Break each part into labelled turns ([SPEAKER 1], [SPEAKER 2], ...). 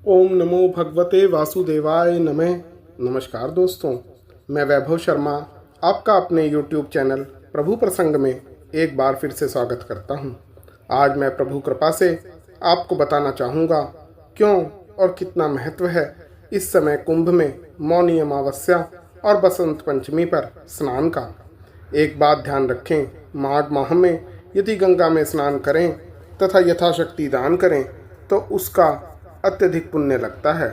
[SPEAKER 1] ओम नमो भगवते वासुदेवाय नमः। नमस्कार दोस्तों, मैं वैभव शर्मा आपका अपने YouTube चैनल प्रभु प्रसंग में एक बार फिर से स्वागत करता हूं। आज मैं प्रभु कृपा से आपको बताना चाहूँगा क्यों और कितना महत्व है इस समय कुंभ में मौनी अमावस्या और बसंत पंचमी पर स्नान का। एक बात ध्यान रखें, माघ माह में यदि गंगा में स्नान करें तथा यथाशक्ति दान करें तो उसका अत्यधिक पुण्य लगता है।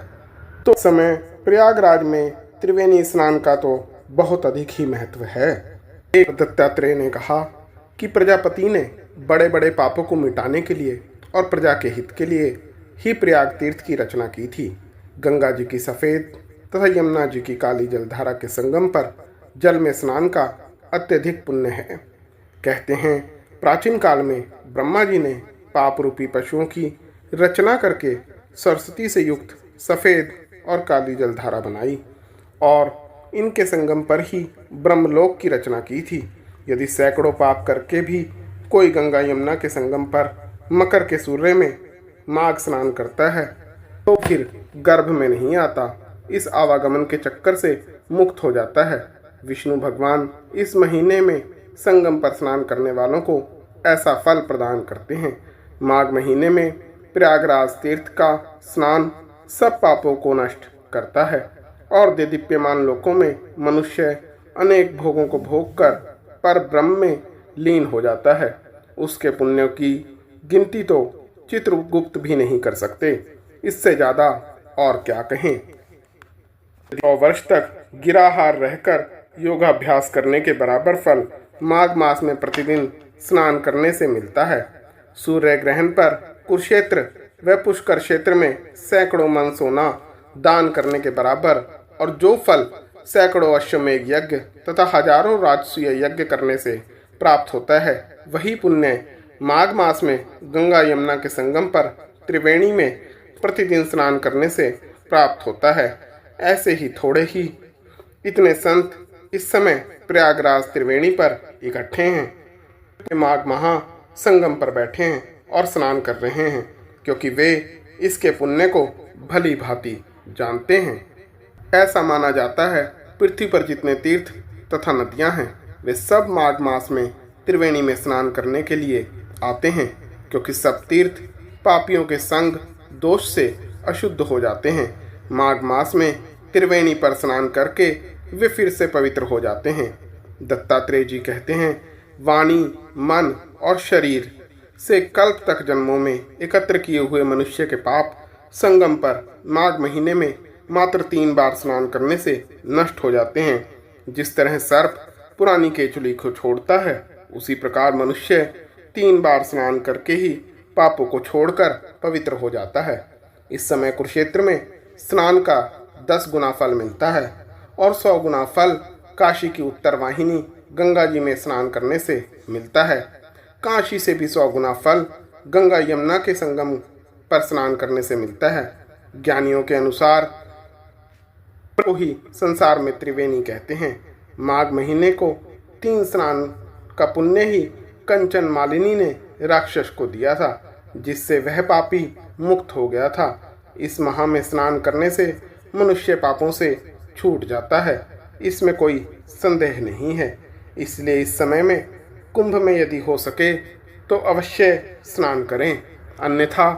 [SPEAKER 1] तो समय प्रयागराज में त्रिवेणी स्नान का तो बहुत अधिक ही महत्व है। एक दत्तात्रेय ने कहा कि प्रजापति ने बड़े बड़े पापों को मिटाने के लिए और प्रजा के हित के लिए ही प्रयाग तीर्थ की रचना की थी। गंगा जी की सफ़ेद तथा यमुना जी की काली जलधारा के संगम पर जल में स्नान का अत्यधिक पुण्य है। कहते हैं प्राचीन काल में ब्रह्मा जी ने पाप रूपी पशुओं की रचना करके सरस्वती से युक्त सफ़ेद और काली जलधारा बनाई और इनके संगम पर ही ब्रह्मलोक की रचना की थी। यदि सैकड़ों पाप करके भी कोई गंगा यमुना के संगम पर मकर के सूर्य में माघ स्नान करता है तो फिर गर्भ में नहीं आता, इस आवागमन के चक्कर से मुक्त हो जाता है। विष्णु भगवान इस महीने में संगम पर स्नान करने वालों को ऐसा फल प्रदान करते हैं। माघ महीने में प्रयागराज तीर्थ का स्नान सब पापों को नष्ट करता है और दिव्यमान लोकों में मनुष्य अनेक भोगों को भोग कर पर ब्रह्म में लीन हो जाता है। उसके पुण्यों की गिनती तो चित्रगुप्त भी नहीं कर सकते। इससे ज़्यादा और क्या कहें। 100 वर्ष तक गिराहार रहकर योगाभ्यास करने के बराबर फल माघ मास में प्रतिदिन स्नान करने से मिलता है। सूर्य ग्रहण पर कुरुक्षेत्र व पुष्कर क्षेत्र में सैकड़ों मन सोना दान करने के बराबर और जो फल सैकड़ों अश्वमेध यज्ञ तथा हजारों राजसूय यज्ञ करने से प्राप्त होता है, वही पुण्य माघ मास में गंगा यमुना के संगम पर त्रिवेणी में प्रतिदिन स्नान करने से प्राप्त होता है। ऐसे ही थोड़े ही इतने संत इस समय प्रयागराज त्रिवेणी पर इकट्ठे हैं। माघ माह संगम पर बैठे हैं और स्नान कर रहे हैं क्योंकि वे इसके पुण्य को भली भांति जानते हैं। ऐसा माना जाता है पृथ्वी पर जितने तीर्थ तथा नदियां हैं वे सब माघ मास में त्रिवेणी में स्नान करने के लिए आते हैं, क्योंकि सब तीर्थ पापियों के संग दोष से अशुद्ध हो जाते हैं। माघ मास में त्रिवेणी पर स्नान करके वे फिर से पवित्र हो जाते हैं। दत्तात्रेय जी कहते हैं, वाणी, मन और शरीर से कल्प तक जन्मों में एकत्र किए हुए मनुष्य के पाप संगम पर माघ महीने में मात्र 3 बार स्नान करने से नष्ट हो जाते हैं। जिस तरह सर्प पुरानी केचुली को छोड़ता है, उसी प्रकार मनुष्य 3 बार स्नान करके ही पापों को छोड़कर पवित्र हो जाता है। इस समय कुरुक्षेत्र में स्नान का 10 गुना फल मिलता है और 100 गुना फल काशी की उत्तर वाहिनी गंगा जी में स्नान करने से मिलता है। काशी से भी 100 गुना फल गंगा यमुना के संगम पर स्नान करने से मिलता है। ज्ञानियों के अनुसार को ही संसार में त्रिवेणी कहते हैं। माघ महीने को 3 स्नान का पुण्य ही कंचन मालिनी ने राक्षस को दिया था, जिससे वह पापी मुक्त हो गया था। इस माह में स्नान करने से मनुष्य पापों से छूट जाता है, इसमें कोई संदेह नहीं है। इसलिए इस समय में कुंभ में यदि हो सके तो अवश्य स्नान करें, अन्यथा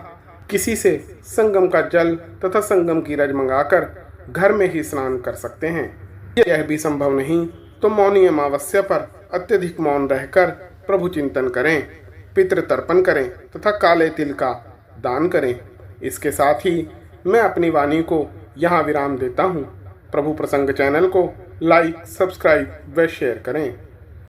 [SPEAKER 1] किसी से संगम का जल तथा संगम की रज मंगाकर घर में ही स्नान कर सकते हैं। यह भी संभव नहीं तो मौनी अमावस्या पर अत्यधिक मौन रहकर प्रभु चिंतन करें, पितृ तर्पण करें तथा काले तिल का दान करें। इसके साथ ही मैं अपनी वाणी को यहाँ विराम देता हूँ। प्रभु प्रसंग चैनल को लाइक, सब्सक्राइब व शेयर करें।